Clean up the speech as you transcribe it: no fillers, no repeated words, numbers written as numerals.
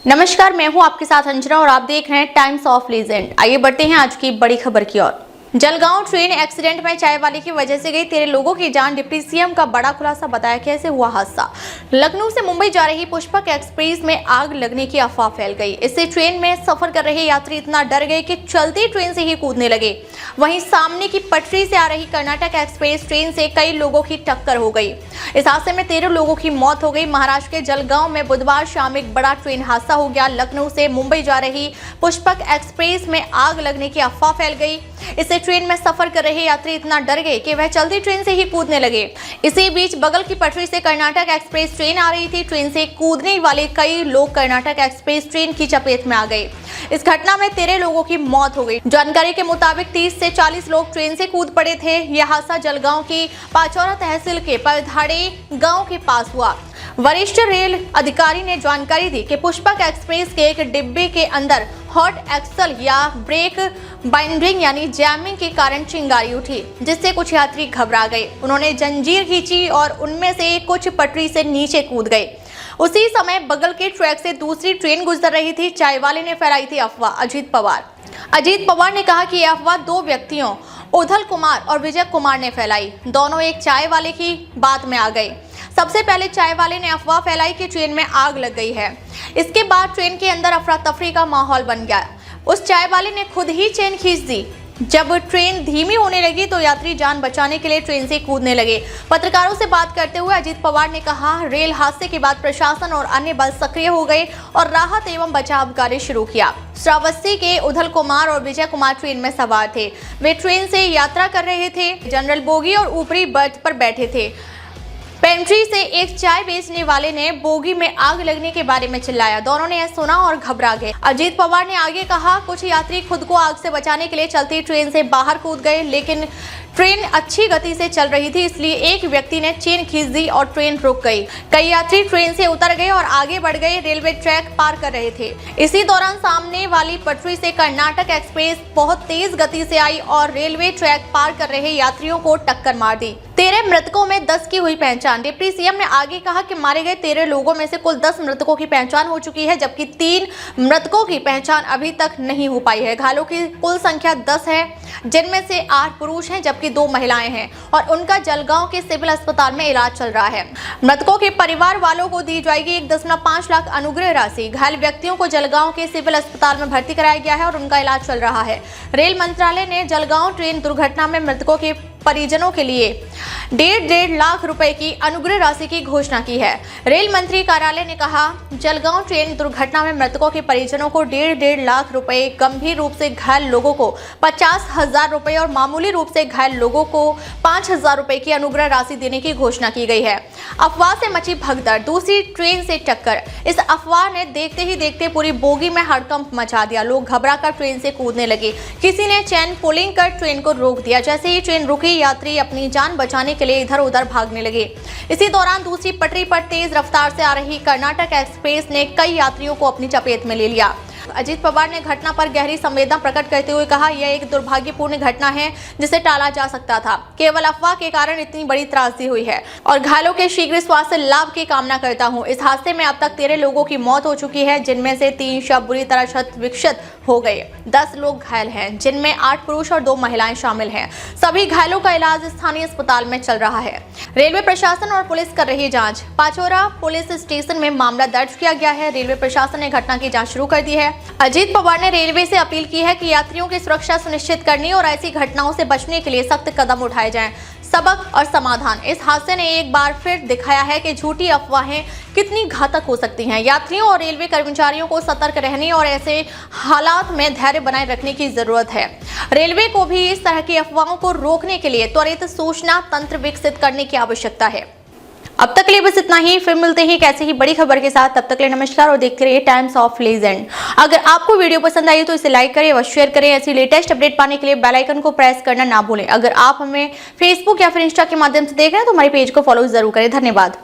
नमस्कार, मैं हूं आपके साथ अंजना और आप देख रहे हैं टाइम्स ऑफ लीजेंड। आइए बढ़ते हैं आज की बड़ी खबर की ओर। जलगांव ट्रेन एक्सीडेंट में चाय वाले की वजह से गई 13 लोगों की जान। डिप्टी सीएम का बड़ा खुलासा, बताया कैसे हुआ हादसा। लखनऊ से मुंबई जा रही पुष्पक एक्सप्रेस में आग लगने की अफवाह फैल गई। इससे ट्रेन में सफर कर रहे यात्री इतना डर गए कि चलती ट्रेन से ही कूदने लगे। वहीं सामने की पटरी से आ रही कर्नाटक एक्सप्रेस ट्रेन से कई लोगों की टक्कर हो गई। इस हादसे में 13 लोगों की मौत हो गई। महाराष्ट्र के जलगांव में बुधवार शाम एक बड़ा ट्रेन हादसा हो गया। लखनऊ से मुंबई जा रही पुष्पक एक्सप्रेस में आग लगने की अफवाह फैल गई। इससे ट्रेन में सफर कर रहे यात्री इतना डर गए कि वह चलती ट्रेन से ही कूदने लगे। इसी बीच बगल की पटरी से कर्नाटक एक्सप्रेस ट्रेन आ रही थी। ट्रेन से कूदने वाले कई लोग कर्नाटक एक्सप्रेस ट्रेन की चपेट में आ गए। इस घटना में 13 लोगों की मौत हो गई। जानकारी के मुताबिक 30 से 40 लोग ट्रेन से कूद पड़े थे। यह हादसा जलगांव की पाचौरा तहसील के परधाड़े गांव के पास हुआ। वरिष्ठ रेल अधिकारी ने जानकारी दी कि पुष्पक एक्सप्रेस के एक डिब्बे के अंदर हॉट एक्सल या ब्रेक बाइंडिंग यानी जैमिंग के कारण चिंगारी उठी, जिससे कुछ यात्री घबरा गए। उन्होंने जंजीर खींची और उनमें से कुछ पटरी से नीचे कूद गए। उसी समय बगल के ट्रैक से दूसरी ट्रेन गुजर रही थी। चाय वाले ने फैलाई थी अफवाह। अजीत पवार ने कहा कि यह अफवाह दो व्यक्तियों उधल कुमार और विजय कुमार ने फैलाई। दोनों एक चाय वाले की बात में आ गए। सबसे पहले चाय वाले ने अफवाह फैलाई कि ट्रेन में आग लग गई है। इसके बाद ट्रेन के अंदर अफरा तफरी का माहौल बन गया। उस चाय वाले ने खुद ही चेन खींच दी। जब ट्रेन धीमी होने लगी तो यात्री जान बचाने के लिए ट्रेन से कूदने लगे। पत्रकारों से बात करते हुए अजीत पवार ने कहा, रेल हादसे के बाद प्रशासन और अन्य बल सक्रिय हो गए और राहत एवं बचाव कार्य शुरू किया। श्रावस्ती के उधल कुमार और विजय कुमार ट्रेन में सवार थे। वे ट्रेन से यात्रा कर रहे थे। जनरल बोगी और ऊपरी बर्थ पर बैठे थे। पेंट्री से एक चाय बेचने वाले ने बोगी में आग लगने के बारे में चिल्लाया। दोनों ने यह सुना और घबरा गए। अजीत पवार ने आगे कहा, कुछ यात्री खुद को आग से बचाने के लिए चलती ट्रेन से बाहर कूद गए, लेकिन ट्रेन अच्छी गति से चल रही थी, इसलिए एक व्यक्ति ने चेन खींच दी और ट्रेन रुक गई। कई यात्री ट्रेन से उतर गए और आगे बढ़ गए। रेलवे ट्रैक पार कर रहे थे। इसी दौरान सामने वाली पटरी से कर्नाटक एक्सप्रेस बहुत तेज गति से आई और रेलवे ट्रैक पार कर रहे यात्रियों को टक्कर मार दी। 13 मृतकों में 10 की हुई पहचान। डिप्टी सीएम ने आगे कहा कि मारे गए 13 लोगों में से कुल 10 मृतकों की पहचान हो चुकी है, जबकि 3 मृतकों की पहचान अभी तक नहीं हो पाई है। घायलों की कुल संख्या 10 है, जिनमें से 8 पुरुष हैं जबकि 2 महिलाएं हैं और उनका जलगांव के सिविल अस्पताल में इलाज चल रहा है। मृतकों के परिवार वालों को दी जाएगी 1.5 लाख अनुग्रह राशि। घायल व्यक्तियों को जलगांव के सिविल अस्पताल में भर्ती कराया गया है और उनका इलाज चल रहा है। रेल मंत्रालय ने जलगांव ट्रेन दुर्घटना में मृतकों के परिजनों के लिए 1.5 लाख रुपए की अनुग्रह राशि की घोषणा की है। रेल मंत्री कार्यालय ने कहा, जलगांव ट्रेन दुर्घटना में मृतकों के परिजनों को 1.5 लाख रुपए, गंभीर रूप से घायल लोगों को 50,000 रुपए और मामूली रूप से घायल लोगों को 5,000 रुपए की अनुग्रह राशि देने की घोषणा की गई है। अफवाह से मची भगदड़, दूसरी ट्रेन से टक्कर। इस अफवाह ने देखते ही देखते पूरी बोगी में हड़कंप मचा दिया। लोग घबराकर ट्रेन से कूदने लगे। किसी ने चैन पुलिंग कर ट्रेन को रोक दिया। जैसे ही ट्रेन रुकी, यात्री अपनी जान बचाने के लिए इधर उधर भागने लगे। इसी दौरान दूसरी पटरी पर तेज रफ्तार से आ रही कर्नाटक एक्सप्रेस ने कई यात्रियों को अपनी चपेट में ले लिया। अजीत पवार ने घटना पर गहरी संवेदना प्रकट करते हुए कहा, यह एक दुर्भाग्यपूर्ण घटना है जिसे टाला जा सकता था। केवल अफवाह के कारण इतनी बड़ी त्रासदी हुई है और घायलों के शीघ्र स्वास्थ्य लाभ की कामना करता हूं। इस हादसे में अब तक 13 लोगों की मौत हो चुकी है, जिनमें से 3 शव बुरी तरह क्षत विक्षत हो गए। 10 लोग घायल हैं, जिनमें 8 पुरुष और 2 महिलाएं शामिल हैं। सभी घायलों का इलाज स्थानीय अस्पताल में चल रहा है। रेलवे प्रशासन और पुलिस कर रही जांच। पाचौरा पुलिस स्टेशन में मामला दर्ज किया गया है। रेलवे प्रशासन ने घटना की जांच शुरू कर दी है। अजीत पवार ने रेलवे से अपील की है कि यात्रियों की सुरक्षा सुनिश्चित करने और ऐसी घटनाओं से बचने के लिए सख्त कदम उठाए जाएं। सबक और समाधान। इस हादसे ने एक बार फिर दिखाया है कि झूठी अफवाहें कितनी घातक हो सकती हैं। यात्रियों और रेलवे कर्मचारियों को सतर्क रहने और ऐसे हालात में धैर्य बनाए रखने की जरूरत है। रेलवे को भी इस तरह की अफवाहों को रोकने के लिए त्वरित सूचना तंत्र विकसित करने की आवश्यकता है। अब तक के लिए बस इतना ही। फिर मिलते हैं एक ऐसे ही बड़ी खबर के साथ। तब तक के लिए नमस्कार और देखते रहिए टाइम्स ऑफ लीजेंड। अगर आपको वीडियो पसंद आई तो इसे लाइक करें और शेयर करें। ऐसी लेटेस्ट अपडेट पाने के लिए बेल आइकन को प्रेस करना ना भूलें। अगर आप हमें फेसबुक या फिर इंस्टा के माध्यम से देख रहे हैं तो हमारे पेज को फॉलो जरूर करें। धन्यवाद।